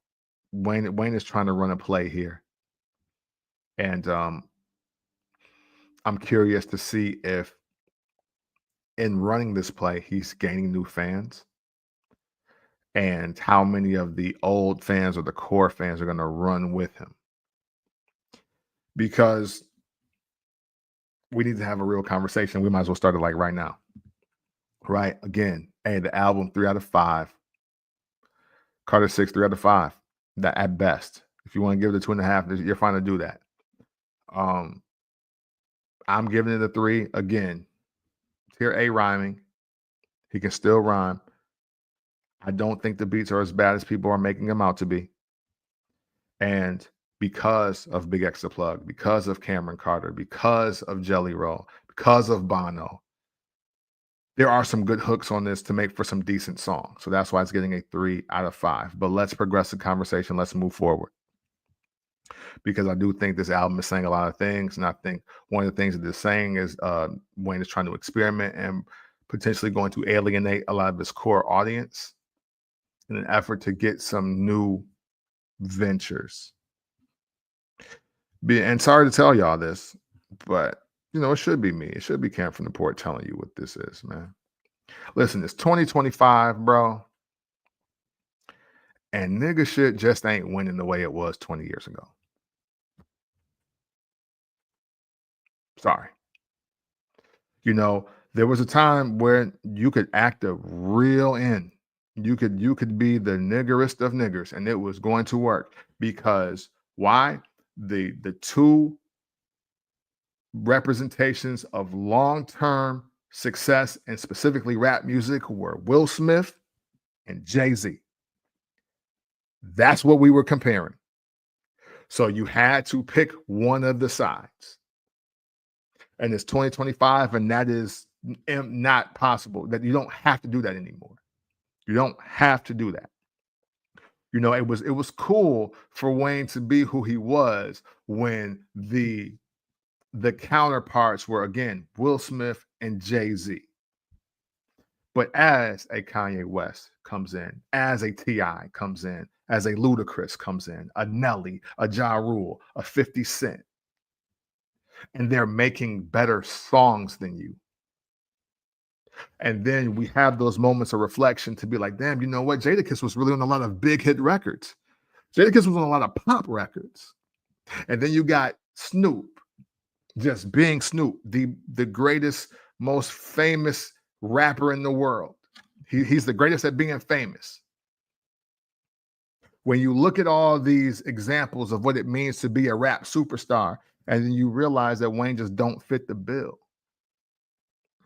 Wayne is trying to run a play here. And I'm curious to see if in running this play, he's gaining new fans and how many of the old fans or the core fans are going to run with him. Because we need to have a real conversation. We might as well start it like right now. right? Again, hey, the album 3 out of 5. Carter 6, 3 out of 5. That at best. If you want to give it a 2.5, you're fine to do that. Um, I'm giving it a 3. Again, tier A rhyming. He can still rhyme. I don't think the beats are as bad as people are making them out to be. And because of Big X the Plug, because of Cameron Carter, because of Jelly Roll, because of Bono, there are some good hooks on this to make for some decent songs. So that's why it's getting a 3 out of 5. But let's progress the conversation. Let's move forward. Because I do think this album is saying a lot of things. And I think one of the things that it's saying is Wayne is trying to experiment and potentially going to alienate a lot of his core audience in an effort to get some new ventures. And sorry to tell y'all this, but it should be me. It should be Cam from the Port telling you what this is, man. Listen, it's 2025, bro. And nigga shit just ain't winning the way it was 20 years ago. Sorry. There was a time where you could act a real in. You could be the niggerest of niggers and it was going to work because why? The two representations of long-term success and specifically rap music were Will Smith and Jay-Z. That's what we were comparing. So you had to pick one of the sides. And it's 2025, and that is not possible. That you don't have to do that anymore. You don't have to do that. It was cool for Wayne to be who he was when the counterparts were again Will Smith and Jay-Z. But as a Kanye West comes in, as a T.I. comes in, as a Ludacris comes in, a Nelly, a Ja Rule, a 50 Cent, and they're making better songs than you. And then we have those moments of reflection to be like, damn, you know what? Jadakiss was really on a lot of big hit records. Jadakiss was on a lot of pop records. And then you got Snoop just being Snoop, the greatest, most famous rapper in the world. He's the greatest at being famous. When you look at all these examples of what it means to be a rap superstar, and then you realize that Wayne just don't fit the bill.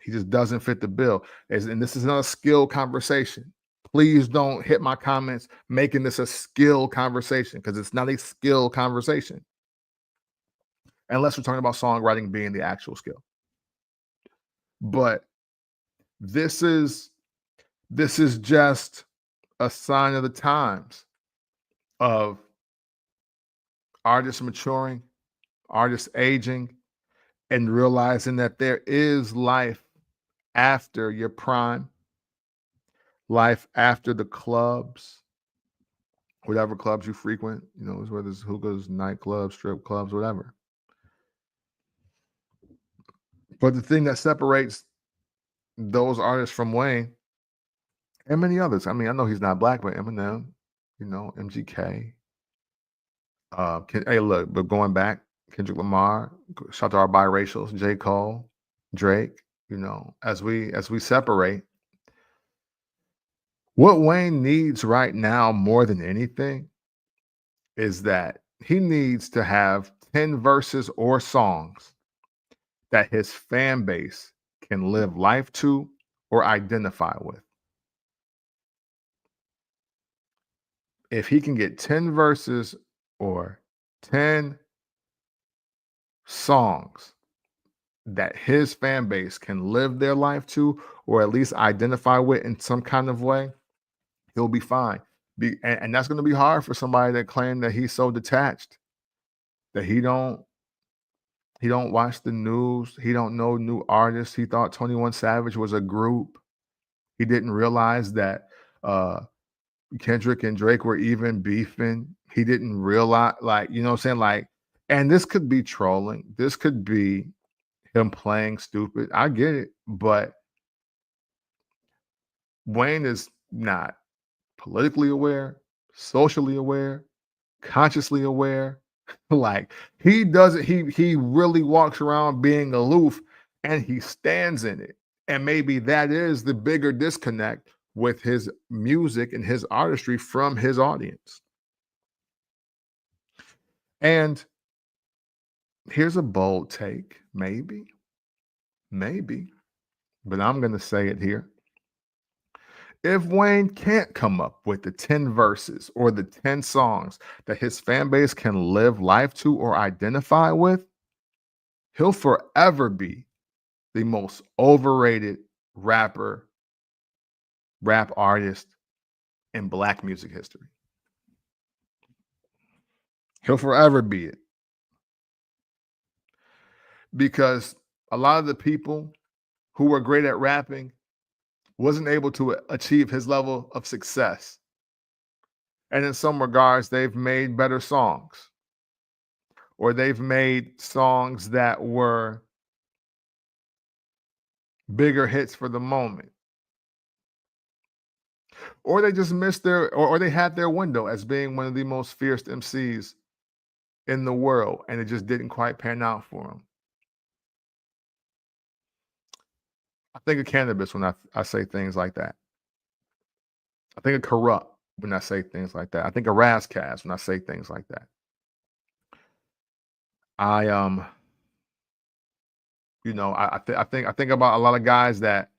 He just doesn't fit the bill. And this is not a skill conversation. Please don't hit my comments making this a skill conversation because it's not a skill conversation. Unless we're talking about songwriting being the actual skill. But this is just a sign of the times of artists maturing, artists aging, and realizing that there is life after your prime, life after the clubs, whatever clubs you frequent, whether it's hookahs, nightclubs, strip clubs, whatever. But the thing that separates those artists from Wayne and many others, I mean, I know he's not black, but Eminem, MGK. Hey, look, but going back, Kendrick Lamar, shout out to our biracials, J. Cole, Drake, as we separate, what Wayne needs right now more than anything is that he needs to have 10 verses or songs that his fan base can live life to or identify with. If he can get 10 verses or 10 songs that his fan base can live their life to or at least identify with in some kind of way, he'll be fine. And that's going to be hard for somebody that claimed that he's so detached, that he don't watch the news, he don't know new artists. He thought 21 Savage was a group. He didn't realize that Kendrick and Drake were even beefing. He didn't realize, and this could be trolling. This could be him playing stupid. I get it, but Wayne is not politically aware, socially aware, consciously aware. He doesn't, he really walks around being aloof and he stands in it. And maybe that is the bigger disconnect with his music and his artistry from his audience. And here's a bold take, maybe, but I'm going to say it here. If Wayne can't come up with the 10 verses or the 10 songs that his fan base can live life to or identify with, he'll forever be the most overrated rap artist in Black music history. He'll forever be it because a lot of the people who were great at rapping wasn't able to achieve his level of success. And in some regards, they've made better songs, or they've made songs that were bigger hits for the moment, or they just missed or they had their window as being one of the most fierce MCs in the world, and it just didn't quite pan out for them. I think of cannabis when I say things like that. I think of corrupt when I say things like that. I think of Razzcast when I say things like that. I I think about a lot of guys that,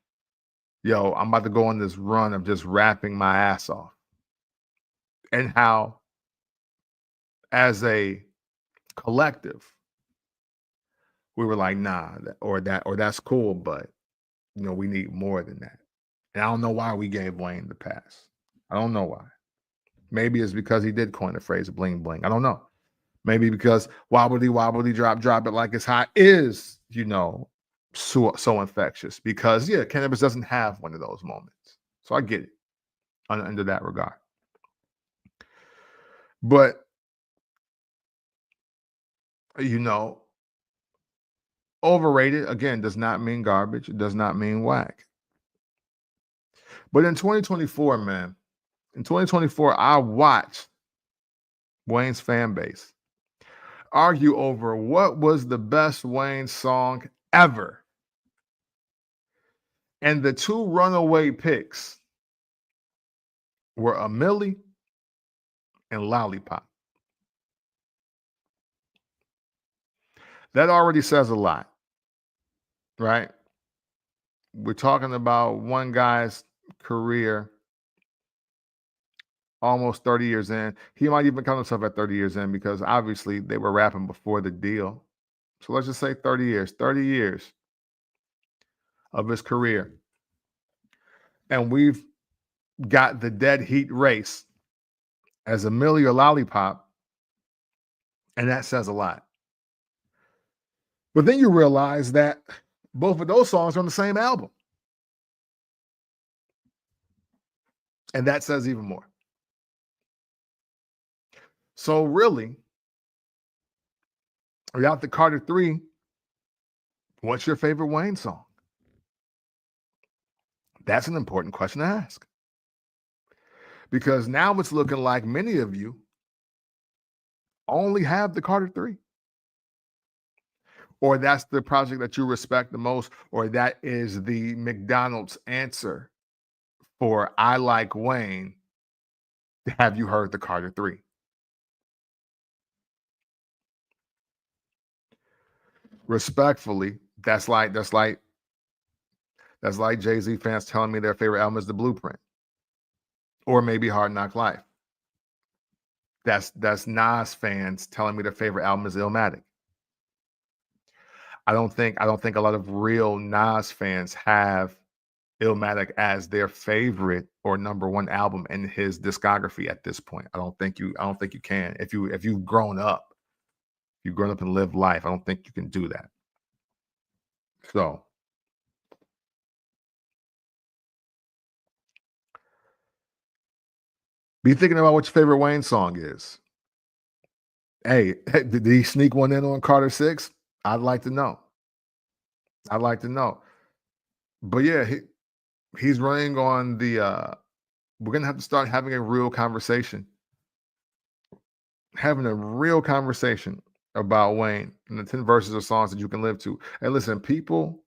yo, I'm about to go on this run of just rapping my ass off. And how, as a collective, we were like, nah, or that's cool, but we need more than that. And I don't know why we gave Wayne the pass. I don't know why. Maybe it's because he did coin the phrase bling bling. I don't know. Maybe because wobbly wobbly drop it like it's hot is, so infectious. Because cannabis doesn't have one of those moments. So I get it under that regard. But overrated again does not mean garbage. It does not mean whack. But in 2024, man, I watched Wayne's fan base argue over what was the best Wayne song ever. And the two runaway picks were a Millie and Lollipop. That already says a lot, right? We're talking about one guy's career almost 30 years in. He might even count himself at 30 years in because obviously they were rapping before the deal. So let's just say 30 years. 30 years of his career. And we've got the dead heat race as a Millie or Lollipop. And that says a lot. But then you realize that both of those songs are on the same album. And that says even more. So really, without the Carter 3, what's your favorite Wayne song? That's an important question to ask. Because now it's looking like many of you only have the Carter 3. Or that's the project that you respect the most, or that is the McDonald's answer for I like Wayne. Have you heard the Carter 3? Respectfully, that's like Jay-Z fans telling me their favorite album is The Blueprint, or maybe Hard Knock Life. That's Nas fans telling me their favorite album is Illmatic. I don't think a lot of real Nas fans have Illmatic as their favorite or number one album in his discography at this point. I don't think you can. If you've grown up and lived life, I don't think you can do that. So be thinking about what your favorite Wayne song is. Hey, did he sneak one in on Carter 6? I'd like to know. But yeah, he's running on the we're gonna have to start having a real conversation. About Wayne and the 10 verses of songs that you can live to. And listen, people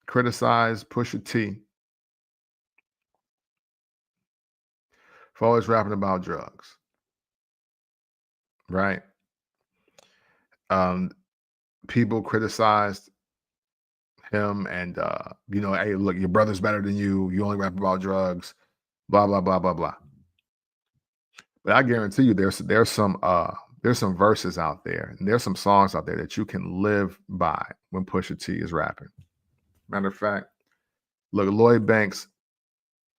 criticized Pusha T for always rapping about drugs, right? Um, People criticized him and hey, look, your brother's better than you. You only rap about drugs, blah blah blah blah blah. But I guarantee you, there's some verses out there, and there's some songs out there that you can live by when Pusha T is rapping. Matter of fact, look, Lloyd Banks,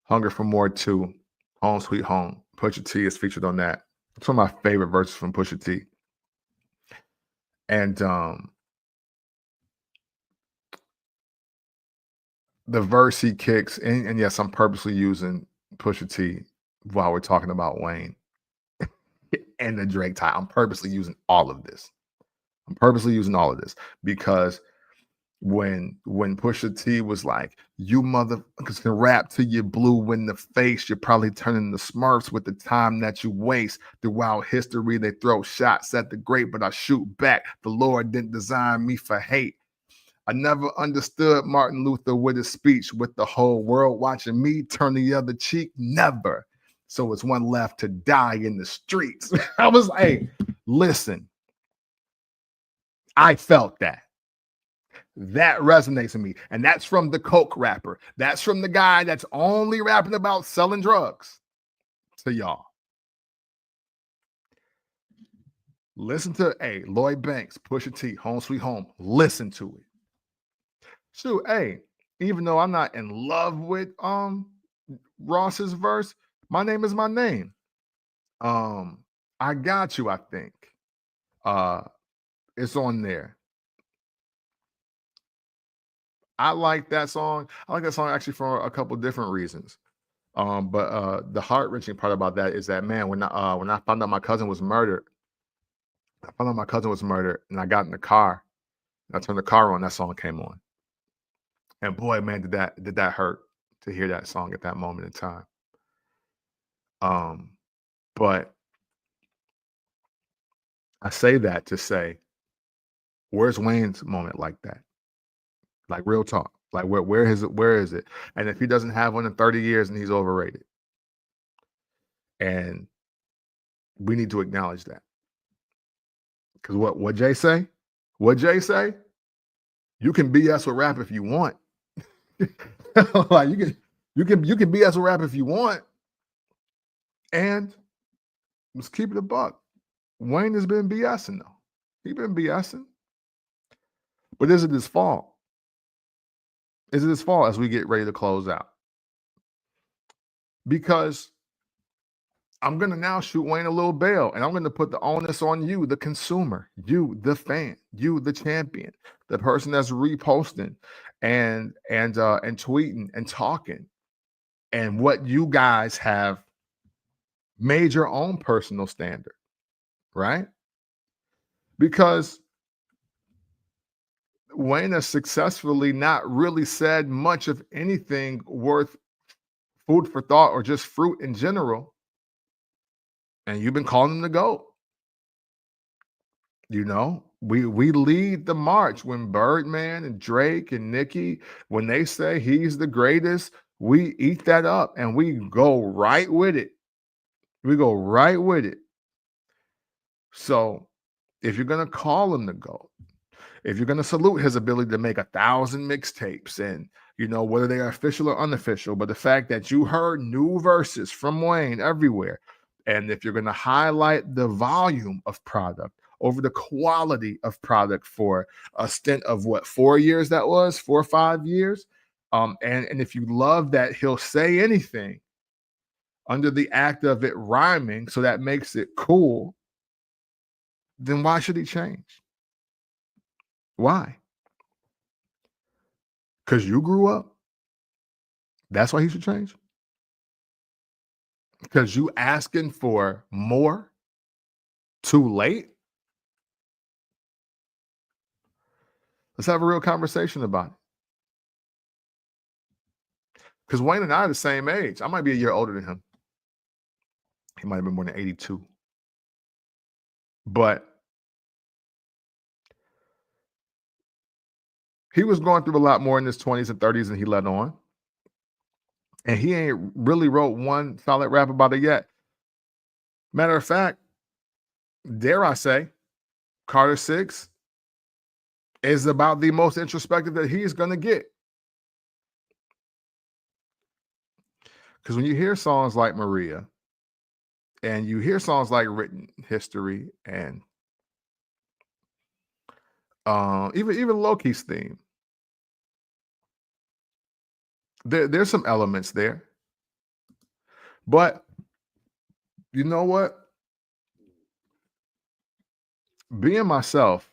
"Hunger for More 2," "Home Sweet Home." Pusha T is featured on that. It's one of my favorite verses from Pusha T. And the verse he kicks, and yes, I'm purposely using Pusha T while we're talking about Wayne and the Drake tie. I'm purposely using all of this. I'm purposely using all of this because when Pusha T was like, "You motherfuckers can rap till you're blue in the face. You're probably turning the Smurfs with the time that you waste. Throughout history, they throw shots at the great, but I shoot back. The Lord didn't design me for hate. I never understood Martin Luther with his speech, with the whole world watching me turn the other cheek. Never. So it's one left to die in the streets." I was like, hey, listen, I felt that. That resonates with me. And that's from the Coke rapper. That's from the guy that's only rapping about selling drugs to y'all. Listen to Lloyd Banks, Pusha T, "Home Sweet Home." Listen to it. Shoot, even though I'm not in love with Ross's verse, "My Name Is My Name." I Got You, I think. Uh it's on there. I like that song. I like that song actually for a couple different reasons. But the heart wrenching part about that is that, man, when I found out my cousin was murdered, and I got in the car, and I turned the car on, that song came on, and boy, man, did that hurt to hear that song at that moment in time. Um, but I say that to say, where's Wayne's moment like that? Like real talk, like where is it? And if he doesn't have one in 30 years, and he's overrated, and we need to acknowledge that. Because what Jay say? What Jay say? You can BS with rap if you want. Like you can BS with rap if you want. And let's keep it a buck. Wayne has been BSing though. He been BSing. But is it his fault? Is it his fault as we get ready to close out? Because I'm gonna now shoot Wayne a little bail, and I'm gonna put the onus on you, the consumer, you, the fan, you, the champion, the person that's reposting and tweeting and talking, and what you guys have made your own personal standard, right? Because Wayne has successfully not really said much of anything worth food for thought or just fruit in general, and you've been calling him the GOAT. We lead the march when Birdman and Drake and Nicki, when they say he's the greatest, we eat that up and we go right with it. We go right with it. So if you're gonna call him the GOAT, if you're gonna salute his ability to make 1,000 mixtapes, and whether they are official or unofficial, but the fact that you heard new verses from Wayne everywhere, and if you're gonna highlight the volume of product over the quality of product for a stint of 4 years, that was 4 or 5 years, and if you love that he'll say anything under the act of it rhyming, so that makes it cool, then why should he change? Why? Because you grew up. That's why he should change. Because you asking for more too late. Let's have a real conversation about it. Because Wayne and I are the same age. I might be a year older than him. He might have been born in 82. But He was going through a lot more in his 20s and 30s than he let on. And he ain't really wrote one solid rap about it yet. Matter of fact, dare I say, Carter 6 is about the most introspective that he's gonna get. Because when you hear songs like Maria and you hear songs like Written History and even Loki's theme, there's some elements there. But you know what? Being Myself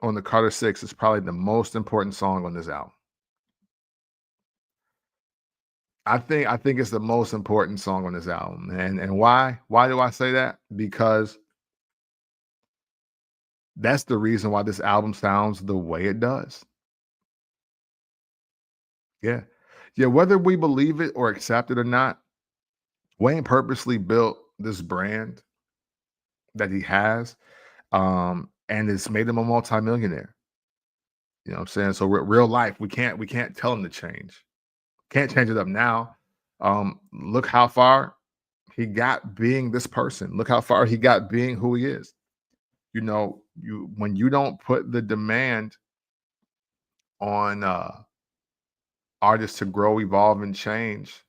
on the Carter 6 is probably the most important song on this album. I think it's the most important song on this album. And why? Why do I say that? Because that's the reason why this album sounds the way it does. Yeah. Yeah, whether we believe it or accept it or not, Wayne purposely built this brand that he has, and it's made him a multimillionaire. You know what I'm saying? So real life, we can't tell him to change. Can't change it up now. Look how far he got being this person. Look how far he got being who he is. You know, you when you don't put the demand on artists to grow, evolve, and change,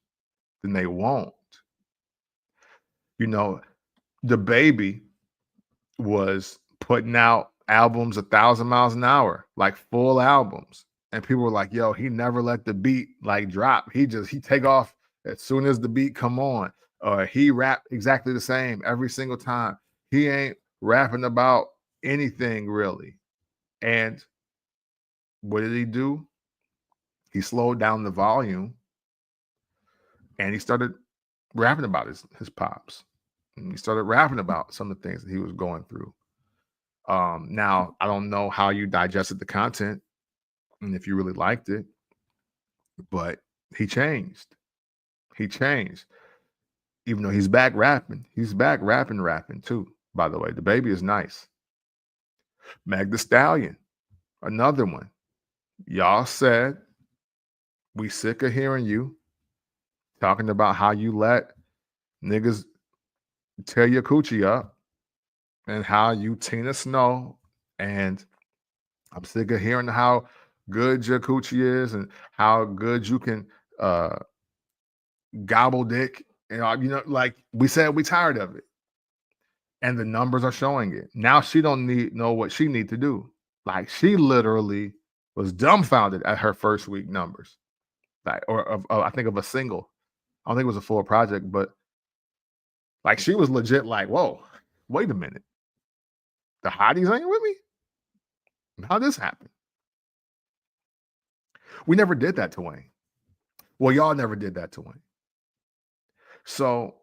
then they won't. You know, the baby was putting out albums 1,000 miles an hour, like full albums. And people were like, yo, he never let the beat like drop. He take off as soon as the beat come on. Or he rap exactly the same every single time. He ain't rapping about anything really. And what did he do? He slowed down the volume and he started rapping about his pops. And he started rapping about some of the things that he was going through. Now I don't know how you digested the content and if you really liked it, but he changed. He changed. Even though he's back rapping, rapping too. By the way, the baby is nice. Meg the Stallion, another one. Y'all said we sick of hearing you talking about how you let niggas tear your coochie up and how you Tina Snow, and I'm sick of hearing how good your coochie is and how good you can uh gobble dick. Like we said, we tired of it. And the numbers are showing it. Now she don't know what she need to do. Like she literally was dumbfounded at her first week numbers. Like, or I think of a single. I don't think it was a full project, but like she was legit like, whoa, wait a minute. The hotties ain't with me? How'd this happen? We never did that to Wayne. Well, y'all never did that to Wayne. So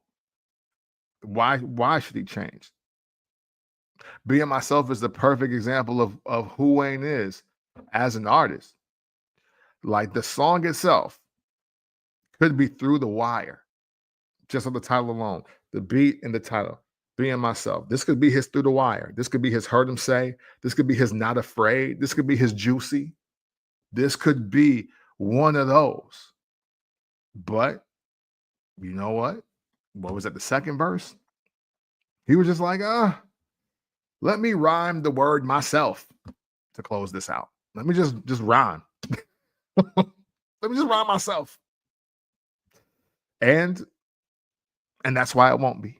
why should he change? Being Myself is the perfect example of who Wayne is as an artist. Like the song itself could be Through the Wire, just on the title alone, the beat and the title. Being Myself. This could be his Through the Wire. This could be his Heard Him Say. This could be his Not Afraid. This could be his Juicy. This could be one of those. But you know what? What was at the second verse? He was just like, let me rhyme the word myself to close this out. Let me just rhyme. Let me just rhyme myself. And that's why it won't be.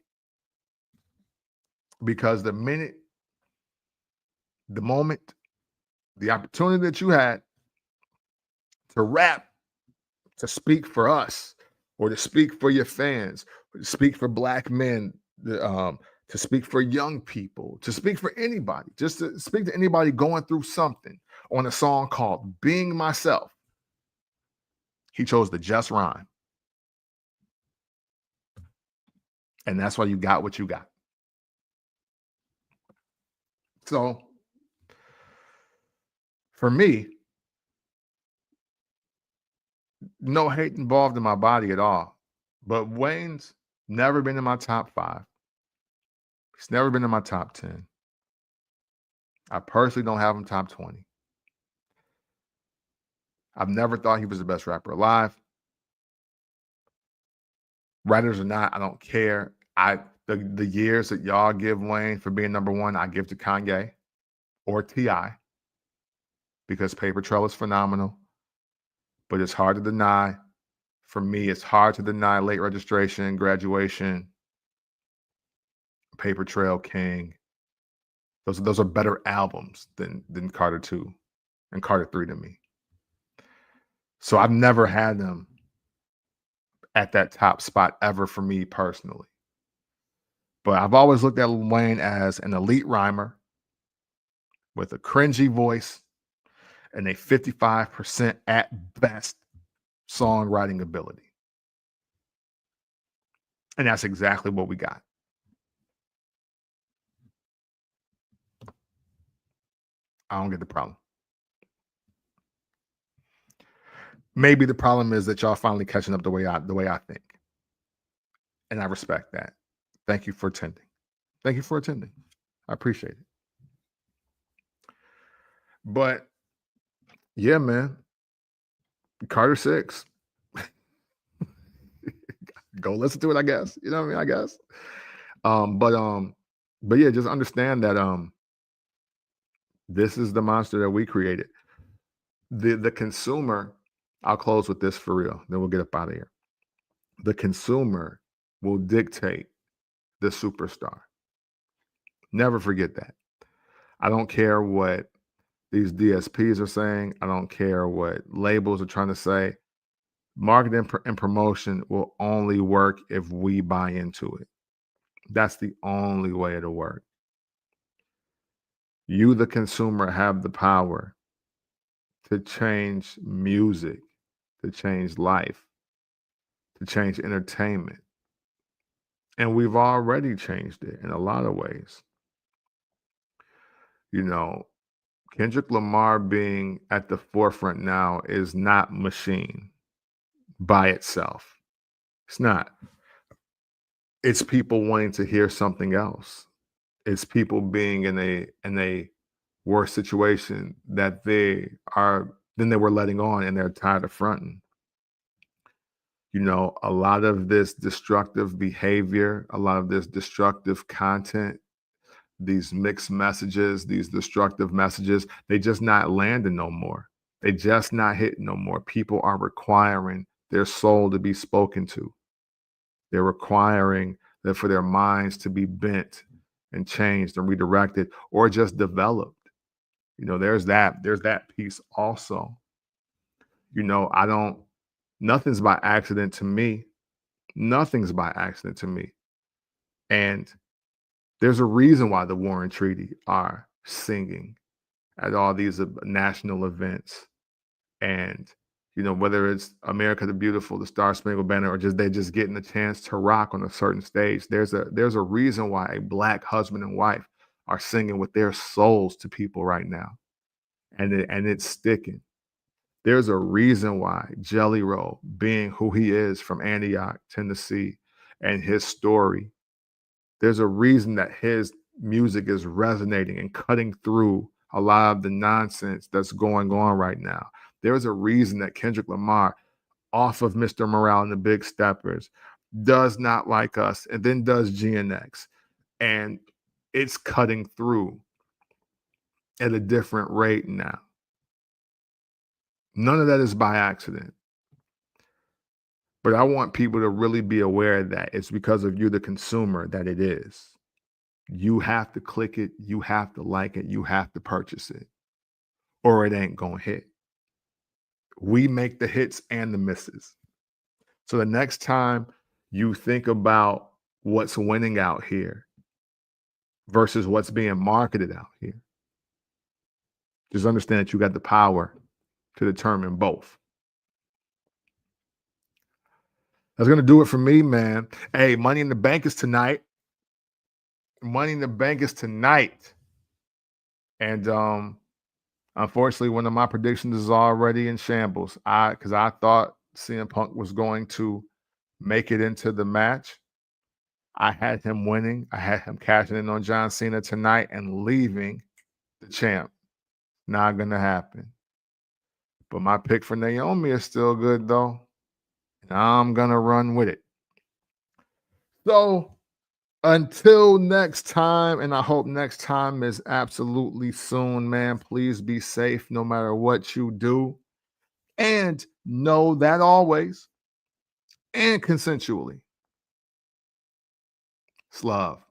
Because the moment, the opportunity that you had to rap, to speak for us, or to speak for your fans, or to speak for Black men, to speak for young people, to speak for anybody, just to speak to anybody going through something on a song called Being Myself, he chose to just rhyme. And that's why you got what you got. So for me, no hate involved in my body at all. But Wayne's never been in my top 5. He's never been in my top 10. I personally don't have him top 20. I've never thought he was the best rapper alive. Writers or not, I don't care. The years that y'all give Wayne for being number one, I give to Kanye or Ti because Paper Trail is phenomenal. But it's hard to deny. For me, it's hard to deny Late Registration, Graduation, Paper Trail, King. Those are better albums than Carter 2 and Carter 3 to me. So I've never had them at that top spot ever for me personally. But I've always looked at Lil Wayne as an elite rhymer with a cringy voice and a 55% at best songwriting ability. And that's exactly what we got. I don't get the problem. Maybe the problem is that y'all finally catching up the way I think. And I respect that. Thank you for attending. Thank you for attending. I appreciate it. But yeah, man. Carter 6. Go listen to it, I guess. You know what I mean? I guess. But yeah, just understand that this is the monster that we created. The consumer, I'll close with this for real, then we'll get up out of here. The consumer will dictate the superstar. Never forget that. I don't care what these DSPs are saying. I don't care what labels are trying to say. Marketing and promotion will only work if we buy into it. That's the only way it'll work. You, the consumer, have the power to change music, to change life, to change entertainment. And we've already changed it in a lot of ways. You know, Kendrick Lamar being at the forefront now is not machine by itself. It's not. It's people wanting to hear something else. It's people being in a worse situation that they are than they were letting on, and they're tired of fronting. You know, a lot of this destructive behavior, a lot of this destructive content, these mixed messages, these destructive messages, they just not landing no more. They just not hitting no more. People are requiring their soul to be spoken to. They're requiring that for their minds to be bent and changed and redirected or just developed. You know, there's that piece also. You know, nothing's by accident to me. Nothing's by accident to me. And there's a reason why the Warren Treaty are singing at all these national events. And, you know, whether it's America the Beautiful, the Star Spangled Banner, or just they just getting a chance to rock on a certain stage, there's a reason why a Black husband and wife are singing with their souls to people right now. And it's sticking. There's a reason why Jelly Roll, being who he is from Antioch, Tennessee, and his story, there's a reason that his music is resonating and cutting through a lot of the nonsense that's going on right now. There's a reason that Kendrick Lamar, off of Mr. Morale and the Big Steppers, does Not Like Us, and then does GNX. And it's cutting through at a different rate now. None of that is by accident. But I want people to really be aware that it's because of you, the consumer, that it is. You have to click it, you have to like it, you have to purchase it, or it ain't gonna hit. We make the hits and the misses. So the next time you think about what's winning out here versus what's being marketed out here, just understand that you got the power to determine both. That's gonna do it for me, man. Hey, Money in the Bank is tonight. Money in the Bank is tonight. And unfortunately, one of my predictions is already in shambles. Because I thought CM Punk was going to make it into the match. I had him winning. I had him cashing in on John Cena tonight and leaving the champ. Not gonna happen. But my pick for Naomi is still good though. And I'm gonna run with it. So until next time, and I hope next time is absolutely soon, man. Please be safe no matter what you do. And know that always and consensually. It's love.